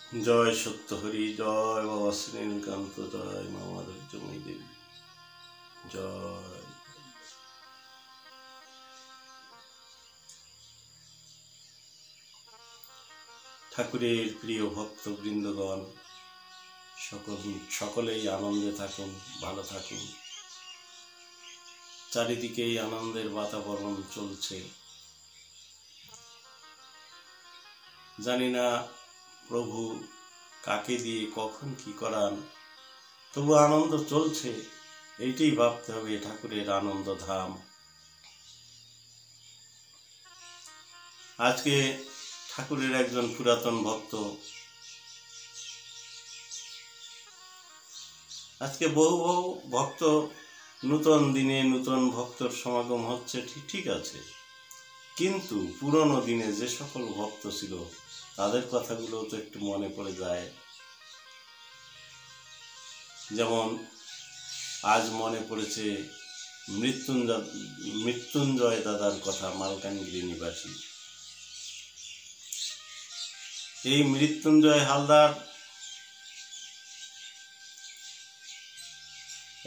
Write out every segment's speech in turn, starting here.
জয় সত্যহরি, জয় বাবা শ্রীনীলকান্ত, জয় মা মাধুর্যময়ী দেবী, জয়। ঠাকুরের প্রিয় ভক্তবৃন্দগণ, সকলেই আনন্দে থাকুন, ভালো থাকুন। চারিদিকেই আনন্দের বাতাবরণ চলছে। জানি না প্রভু কাকে দিয়ে কখন কি করান, তবু আনন্দ চলছে। এইটাই ভাবতে হবে ঠাকুরের আনন্দ ধাম। আজকে ঠাকুরের একজন পুরাতন ভক্ত, আজকে বহু ভক্ত, নূতন দিনে নূতন ভক্তর সমাগম হচ্ছে, ঠিক আছে, কিন্তু পুরনো দিনে যে সকল ভক্ত ছিল তাদের কথাগুলো তো একটু মনে পড়ে যায়। যেমন আজ মনে পড়েছে মৃত্যুঞ্জয় দাদার কথা, মালকানগিরি নিবাসী। এই মৃত্যুঞ্জয় হালদার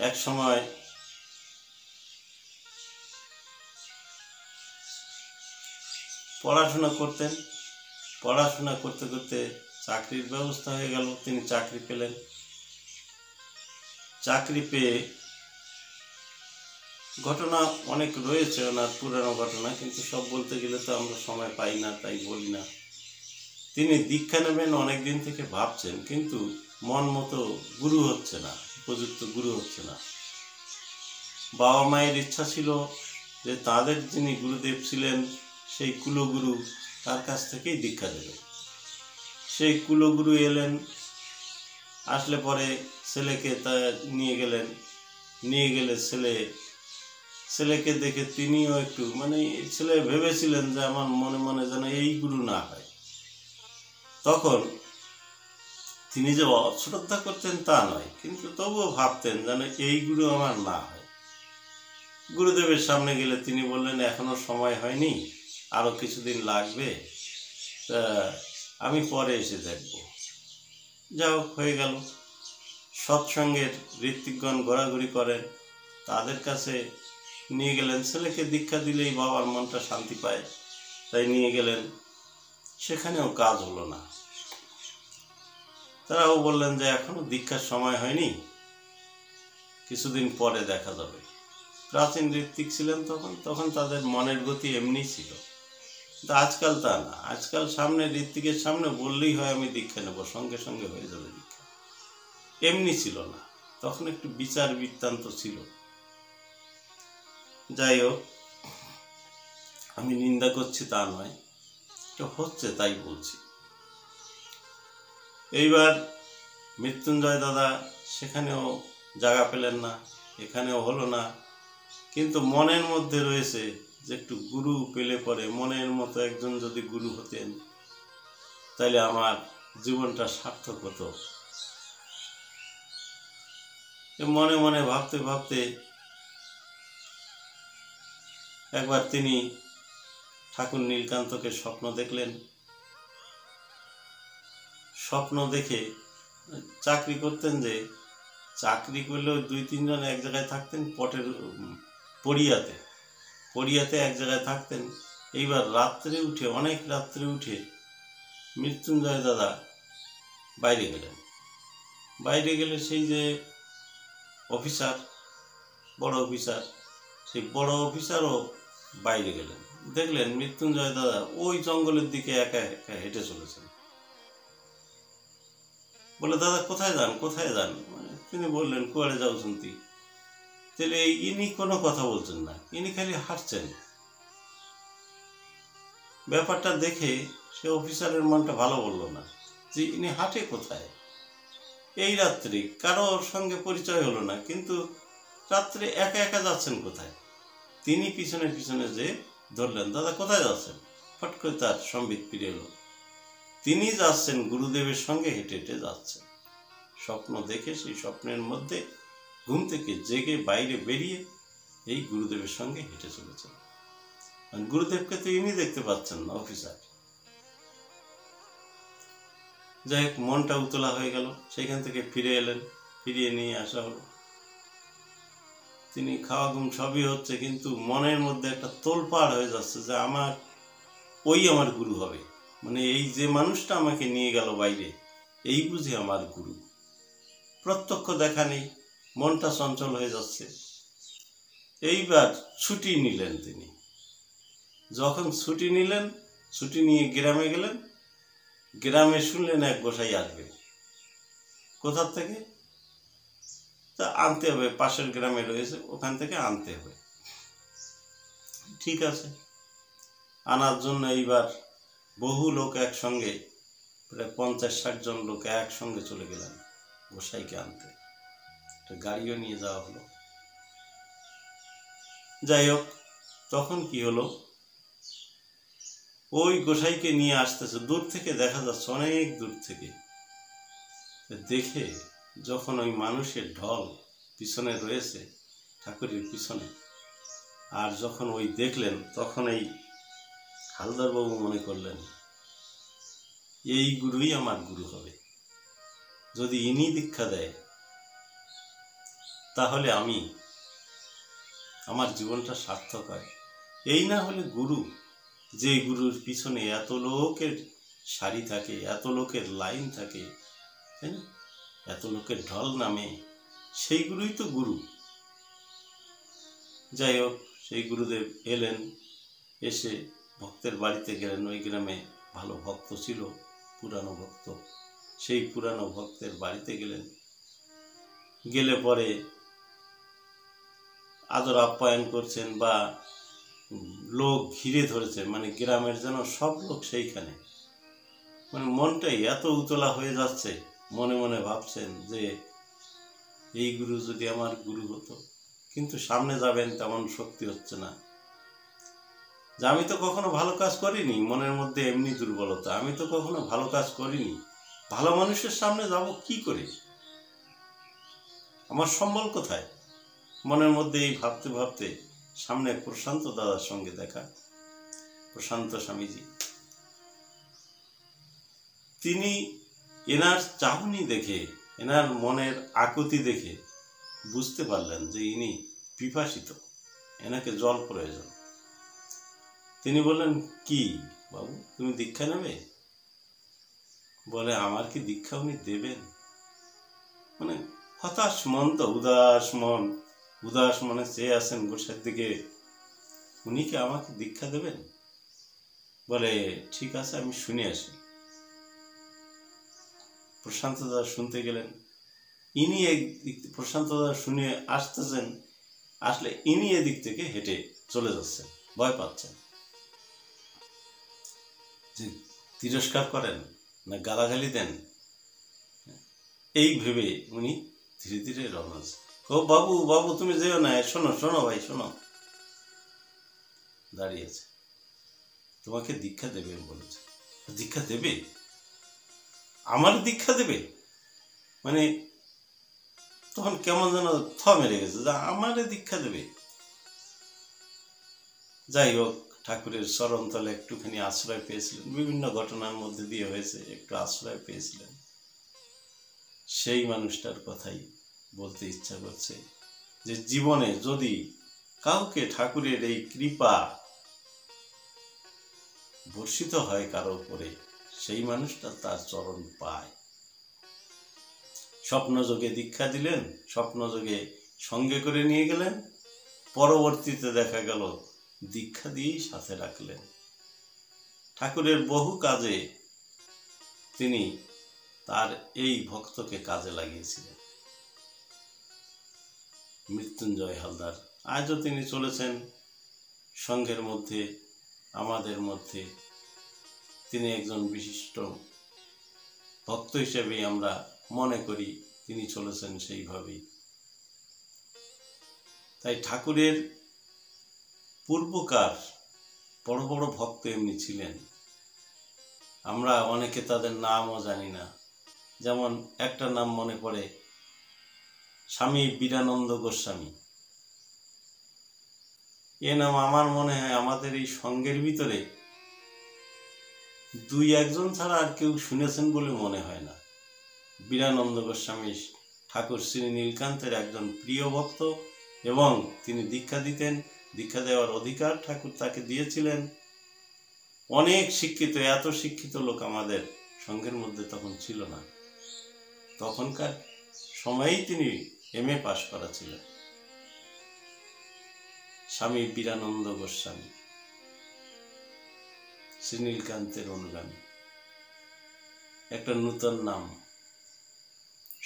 এক সময় পড়াশোনা করতেন। পড়াশোনা করতে করতে চাকরির ব্যবস্থা হয়ে গেল, তিনি চাকরি পেলেন। চাকরি পেয়ে ঘটনা অনেক রয়েছে ওনার পুরানো ঘটনা, কিন্তু সব বলতে গেলে তো আমরা সময় পাই না, তাই বলি না। তিনি দীক্ষা নেবেন অনেকদিন থেকে ভাবছেন, কিন্তু মন মতো গুরু হচ্ছে না, উপযুক্ত গুরু হচ্ছে না। বাবা মায়ের ইচ্ছা ছিল যে তাদের যিনি গুরুদেব ছিলেন, সেই কুলগুরু, তার কাছ থেকেই দীক্ষা দেবে। সেই কুলগুরু এলেন, আসলে পরে ছেলেকে তা নিয়ে গেলে ছেলেকে দেখে তিনিও একটু ছেলে ভেবেছিলেন যে আমার মনে মনে যেন এই গুরু না হয়। তখন তিনি যে অশ্রদ্ধা করতেন তা নয়, কিন্তু তবুও ভাবতেন যেন এই গুরু আমার না হয়। গুরুদেবের সামনে গেলে তিনি বললেন, এখনো সময় হয়নি, আরো কিছুদিন লাগবে, আমি পরে এসে দেখব। যা হোক, হয়ে গেল। সৎসঙ্গের ঋত্বিকগণ ঘোরাঘুরি করেন, তাদের কাছে নিয়ে গেলেন। ছেলেকে দীক্ষা দিলেই বাবার মনটা শান্তি পায়, তাই নিয়ে গেলেন। সেখানেও কাজ হলো না। তারাও বললেন যে এখনো দীক্ষার সময় হয়নি, কিছুদিন পরে দেখা যাবে। প্রাচীন ঋত্বিক ছিলেন তখন তাদের মনের গতি এমনি ছিল। কিন্তু আজকাল তা না। আজকাল সামনে ঋত্বিকের সামনে বললেই হয় আমি দীক্ষা নেব, সঙ্গে সঙ্গে হয়ে যাবে দীক্ষা। এমনি ছিল না, তখন একটু বিচার বৃত্তান্ত ছিল। যাই হোক, আমি নিন্দা করছি তা নয়, এটা হচ্ছে তাই বলছি। এইবার মৃত্যুঞ্জয় দাদা সেখানেও জায়গা পেলেন না, এখানেও হলো না, কিন্তু মনের মধ্যে রয়েছে যে একটু গুরু পেলে পরে, মনের মতো একজন যদি গুরু হতেন তাহলে আমার জীবনটা সার্থক হতো। মনে মনে ভাবতে ভাবতে একবার তিনি ঠাকুর নীলকান্তকে স্বপ্ন দেখলেন। স্বপ্ন দেখে চাকরি করতেন, যে চাকরি করলেও 2-3 জন এক জায়গায় থাকতেন, পড়িয়াতে এক জায়গায় থাকতেন। এইবার রাত্রে উঠে, অনেক রাত্রে উঠে মৃত্যুঞ্জয় দাদা বাইরে গেলে সেই যে অফিসার, বড় অফিসার, সেই বড় অফিসারও বাইরে গেলেন। দেখলেন মৃত্যুঞ্জয় দাদা ওই জঙ্গলের দিকে একা একা হেঁটে চলেছেন। বলে, দাদা কোথায় যান? তিনি বললেন, কুয়ারে যাও শুনতি? তাহলে ইনি কোনো কথা বলছেন না, ইনি খালি হাঁটছেন। ব্যাপারটা দেখে সে অফিসারের মনটা ভালো বলল না, যে ইনি হাঁটে কোথায় এই রাত্রে, কারোর সঙ্গে পরিচয় হলো না, কিন্তু রাত্রে একা একা যাচ্ছেন কোথায়? তিনি পিছনে পিছনে যে ধরলেন, দাদা কোথায় যাচ্ছেন? ফট করে তার সম্বিত ফিরে এলো, তিনি যাচ্ছেন গুরুদেবের সঙ্গে হেঁটে হেঁটে যাচ্ছেন। স্বপ্ন দেখে সেই স্বপ্নের মধ্যে ঘুম থেকে জেগে বাইরে বেরিয়ে এই গুরুদেবের সঙ্গে হেঁটে চলেছেন। গুরুদেবকে তো ইনি দেখতে পাচ্ছেন না, অফিসার। যাই হোক, মনটা উতলা হয়ে গেল, সেখান থেকে ফিরে এলেন, ফিরিয়ে নিয়ে আসা হলো। তিনি খাওয়া ঘুম সবই হচ্ছে, কিন্তু মনের মধ্যে একটা তোলপাড় হয়ে যাচ্ছে যে আমার গুরু হবে, মানে এই যে মানুষটা আমাকে নিয়ে গেল বাইরে, এই বুঝি আমার গুরু। প্রত্যক্ষ দেখা নেই, মনটা চঞ্চল হয়ে যাচ্ছে। এইবার ছুটি নিলেন তিনি। যখন ছুটি নিলেন, ছুটি নিয়ে গ্রামে গেলেন। গ্রামে শুনলেন এক গোসাই আসবে। কোথার থেকে? তা আনতে হবে, পাশের গ্রামে রয়েছে, ওখান থেকে আনতে হবে। ঠিক আছে, আনার জন্য এইবার বহু লোক একসঙ্গে, প্রায় 50-60 জন লোক একসঙ্গে চলে গেলেন গোসাইকে আনতে। একটা গাড়িও নিয়ে যাওয়া হলো। যাই হোক, তখন কি হলো, ওই গোসাইকে নিয়ে আসতেছে, দূর থেকে দেখা যাচ্ছে, অনেক দূর থেকে। দেখে যখন ওই মানুষের ঢল পিছনে রয়েছে, ঠাকুরের পিছনে, আর যখন ওই দেখলেন, তখন এই হালদার বাবু মনে করলেন এই গুরুই আমার গুরু হবে। যদি ইনি দীক্ষা দেয়, তাহলে আমার জীবনটা সার্থক হয়। এই না হলে গুরু, যে গুরুর পিছনে এত লোকের সারি থাকে, এত লোকের লাইন থাকে, তাই না, এত লোকের ঢল নামে, সেই গুরুই তো গুরু। যাই হোক, সেই গুরুদেব এলেন, এসে ভক্তের বাড়িতে গেলেন। ওই গ্রামে ভালো ভক্ত ছিল, পুরানো ভক্ত। সেই পুরানো ভক্তের বাড়িতে গেলেন। গেলে পরে আদর আপ্যায়ন করছেন, বা লোক ঘিরে ধরেছে, মানে গ্রামের যেন সব লোক সেইখানে। মানে মনটাই এত উতলা হয়ে যাচ্ছে, মনে মনে ভাবছেন যে এই গুরু যদি আমার গুরু হতো। কিন্তু সামনে যাবেন, তেমন শক্তি হচ্ছে না। যে আমি তো কখনো ভালো কাজ করিনি, মনের মধ্যে এমনি দুর্বলতা, আমি তো কখনো ভালো কাজ করিনি, ভালো মানুষের সামনে যাব কি করে, আমার সম্বল কোথায়? মনের মধ্যে এই ভাবতে ভাবতে সামনে প্রশান্ত দাদার সঙ্গে দেখা, প্রশান্ত স্বামীজি। তিনি এনার চাহনি দেখে, এনার মনের আকুতি দেখে বুঝতে পারলেন যে ইনি পিপাসিত, এনাকে জল প্রয়োজন। তিনি বললেন, কি বাবু, তুমি দীক্ষা নেবে? বলে, আমার কি দীক্ষা উনি দেবেন? মানে হতাশ মন তো, উদাস মনে চেয়ে আছেন গোসাইয়ের দিকে, উনি কি আমাকে দীক্ষা দেবেন? বলে, ঠিক আছে, আমি শুনে আসি। প্রশান্ত দাদা শুনতে গেলেন। ইনি প্রশান্ত দাদা শুনে আসতেছেন, আসলে ইনি এদিক থেকে হেঁটে চলে যাচ্ছেন, ভয় পাচ্ছেন যে তিরস্কার করেন না গালাগালি দেন, এই ভেবে উনি ধীরে ধীরে রওনা দিচ্ছেন। ও বাবু, বাবু তুমি যেও না, শোনো শোনো ভাই, শোনো। দাঁড়িয়েছে, তোমাকে দীক্ষা দেবে বলেছে। দীক্ষা দেবে? আমার দীক্ষা দেবে? মানে তখন কেমন যেন মেরে গেছে, যে আমারে দীক্ষা দেবে। যাই হোক, ঠাকুরের চরণতলে একটুখানি আশ্রয় পেয়েছিলেন, বিভিন্ন ঘটনার মধ্যে দিয়ে হয়েছে, একটু আশ্রয় পেয়েছিলেন। সেই মানুষটার কথাই বলতে ইচ্ছা করছে, যে জীবনে যদি কাউকে ঠাকুরের এই কৃপা বর্ষিত হয় কারো উপরে, সেই মানুষটা তার চরণ পায়। স্বপ্নযোগে দীক্ষা দিলেন, স্বপ্নযোগে সঙ্গে করে নিয়ে গেলেন, পরবর্তীতে দেখা গেল দীক্ষা দিয়েই সাথে রাখলেন। ঠাকুরের বহু কাজে তিনি তার এই ভক্তকে কাজে লাগিয়েছিলেন। মৃত্যুঞ্জয় হালদার আজও তিনি চলেছেন সংঘের মধ্যে, আমাদের মধ্যে। তিনি একজন বিশিষ্ট ভক্ত হিসেবেই আমরা মনে করি, তিনি চলেছেন সেইভাবেই। তাই ঠাকুরের পূর্বকার বড় বড় ভক্ত এমনি ছিলেন, আমরা অনেকে তাদের নামও জানি না। যেমন একটা নাম মনে পড়ে, স্বামী বীরানন্দ গোস্বামী। এ নাম আমার মনে হয় আমাদের এই সংঘের ভিতরে দুই একজন ছাড়া আর কেউ শুনেছেন বলে মনে হয় না। বীরানন্দ গোস্বামী ঠাকুর শ্রী নীলকান্তের একজন প্রিয় ভক্ত এবং তিনি দীক্ষা দিতেন। দীক্ষা দেওয়ার অধিকার ঠাকুর তাকে দিয়েছিলেন। অনেক শিক্ষিত, এত শিক্ষিত লোক আমাদের সংঘের মধ্যে তখন ছিল না। তখনকার সময়েই তিনি MA পাশ করা ছিলেন। স্বামী বীরানন্দ গোস্বামী শ্রী নীলকান্তের অনুগামী। একটা নূতন নাম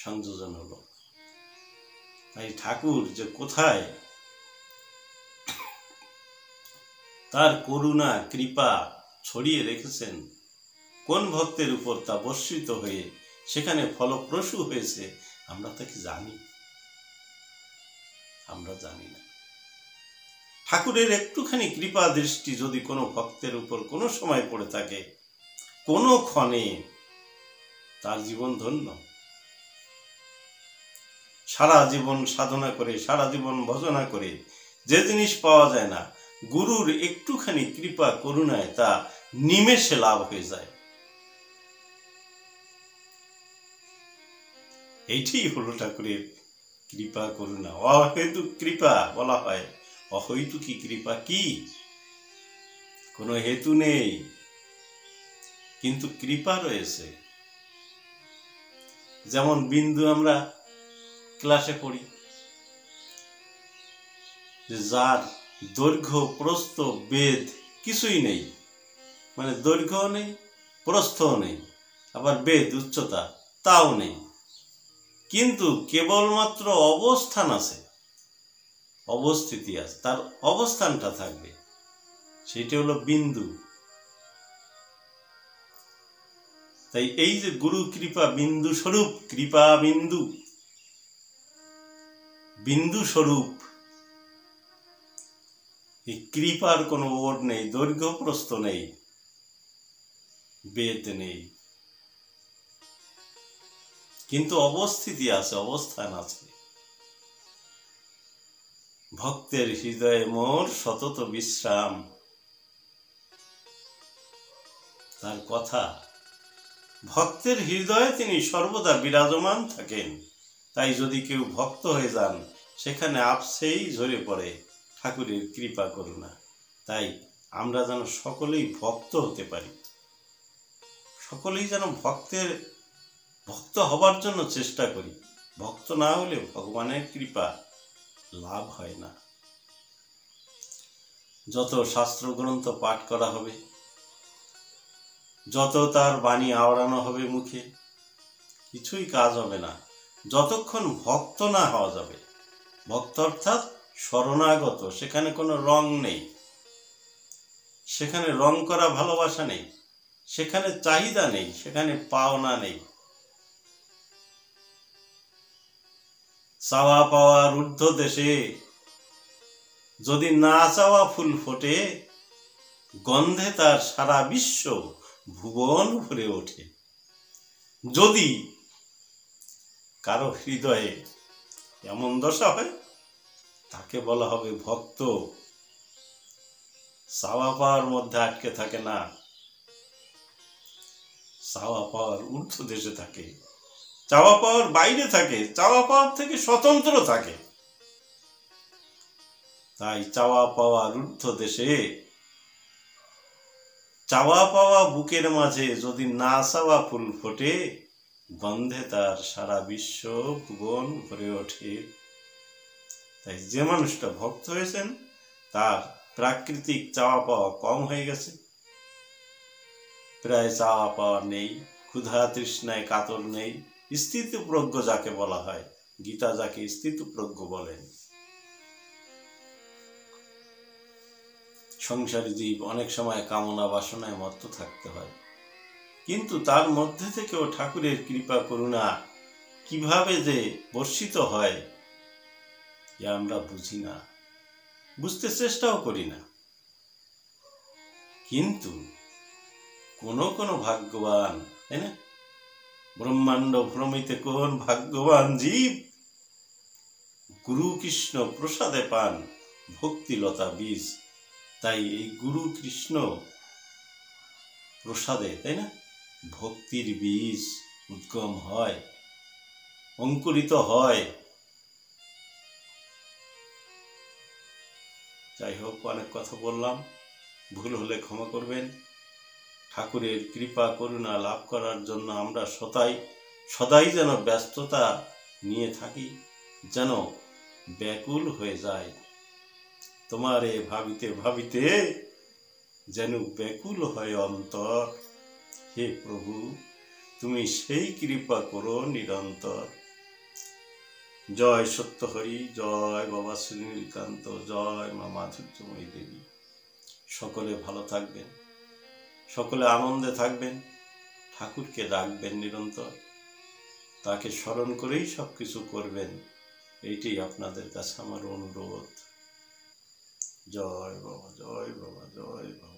সংযোজন হলো। তাই ঠাকুর যে কোথায় তার করুণা কৃপা ছড়িয়ে রেখেছেন, কোন ভক্তের উপর তা বর্ষিত হয়ে সেখানে ফলপ্রসূ হয়েছে, আমরা তা কি জানি? আমরা জানি না। ঠাকুরের একটুখানি কৃপা দৃষ্টি যদি কোনো ভক্তের উপর কোনো সময় পড়ে থাকে, কোনো ক্ষণে, তার জীবন ধন্য। সারা জীবন সাধনা করে, সারা জীবন ভজনা করে যে জিনিস পাওয়া যায় না, গুরুর একটুখানি কৃপা করুণায় তা নিমেষে লাভ হয়ে যায়। এইটি হলো ঠাকুরের কৃপা করুণা। অহেতুক কৃপা বলা হয়। অহৈতুকী কৃপা কি? কোনো হেতু নেই, কিন্তু কৃপা রয়েছে। যেমন বিন্দু আমরা ক্লাসে পড়ি যে যার দৈর্ঘ্য প্রস্থ বেদ কিছুই নেই, মানে দৈর্ঘ্যও নেই, প্রস্থও নেই, আবার বেদ উচ্চতা তাও নেই, কিন্তু কেবলমাত্র অবস্থান আছে, অবস্থিতি আছে, তার অবস্থানটা থাকবে, সেটা হলো বিন্দু। তাই এই যে গুরু কৃপা বিন্দু স্বরূপ, কৃপা বিন্দু, বিন্দু স্বরূপ, এই কৃপার কোনো ওর নেই, দৈর্ঘ্য প্রস্থ নেই, বেদ নেই, কিন্তু অবস্থিতি আছে, অবস্থান আছে। ভক্তের হৃদয়ে মোর সতত বিশ্রাম, তার কথা। ভক্তের হৃদয়ে তিনি সর্বদা বিরাজমান থাকেন। তাই যদি কেউ ভক্ত হয়ে যান, সেখানে আপসেই ঝরে পড়ে ঠাকুরের কৃপা করুণা। তাই আমরা যেন সকলেই ভক্ত হতে পারি, সকলেই যেন ভক্ত হবার জন্য চেষ্টা করি। ভক্ত না হলে ভগবানের কৃপা লাভ হয় না। যত শাস্ত্র গ্রন্থ পাঠ করা হবে, যত তার বাণী আওড়ানো হবে মুখে, কিছুই কাজ হবে না যতক্ষণ ভক্ত না হওয়া যাবে। ভক্ত অর্থাৎ শরণাগত, সেখানে কোনো রং নেই, সেখানে রং করা ভালোবাসা নেই, সেখানে চাহিদা নেই, সেখানে পাওনা নেই। চাওয়া পাওয়ার ঊর্ধ্ব দেশে যদি না চাওয়া ফুল ফোটে, গন্ধে তার সারা বিশ্ব ভুবন ভরে ওঠে। যদি কারো হৃদয়ে এমন দশা হয়, তাকে বলা হবে ভক্ত। চাওয়া পাওয়ার মধ্যে আটকে থাকে না, চাওয়া পাওয়ার ঊর্ধ্ব দেশে থাকে, চাওয়া পাওয়ার বাইরে থাকে, চাওয়া পাওয়ার থেকে স্বতন্ত্র থাকে। তাই চাওয়া পাওয়ার ঊর্ধ্ব দেশে, চাওয়া পাওয়া বুকের মাঝে যদি না চাওয়া ফুল ফোটে, গন্ধে তার সারা বিশ্ব ভুবন ভরে ওঠে। তাই যে মানুষটা ভক্ত হয়েছেন, তার প্রাকৃতিক চাওয়া পাওয়া কম হয়ে গেছে, প্রায় চাওয়া পাওয়া নেই, ক্ষুধা তৃষ্ণায় কাতর নেই। স্থিতপ্রজ্ঞ যাকে বলা হয়, গীতা যাকে স্থিতপ্রজ্ঞ বলেন। সংসারী জীব অনেক সময় কামনা বাসনায় মত্ত থাকতে হয়, কিন্তু তার মধ্যে থেকেও ঠাকুরের কৃপা করুণা কিভাবে যে বর্ষিত হয়, আমরা বুঝি না, বুঝতে চেষ্টাও করি না। কিন্তু কোন ভাগ্যবান, তাই না? ব্রহ্মাণ্ড ভ্রমিতে কোন ভাগ্যবান জীব, গুরু কৃষ্ণ প্রসাদে পান ভক্তিলতা বীজ। তাই এই গুরু কৃষ্ণ প্রসাদে, তাই না? ভক্তির বীজ উদ্গম হয়, অঙ্কুরিত হয়। যাই হোক, অনেক কথা বললাম, ভুল হলে ক্ষমা করবেন। ঠাকুরের কৃপা করুণা লাভ করার জন্য আমরা সদাই যেন ব্যস্ততা নিয়ে থাকি, যেন ব্যাকুল হয়ে যায়। তোমারে ভাবিতে ভাবিতে যেন ব্যাকুল হয় অন্তর। হে প্রভু, তুমি সেই কৃপা করো নিরন্তর। জয় সত্যহরি, জয় বাবা শ্রী নীলকান্ত, জয় মা মাধুর্যময়ী দেবী। সকলে ভালো থাকবেন, সকলে আনন্দে থাকবেন, ঠাকুরকে ডাকবেন নিরন্তর, তাকে স্মরণ করেই সব কিছু করবেন। এইটাই আপনাদের কাছে আমার অনুরোধ। জয় বাবা, জয় বাবা, জয় বাবা।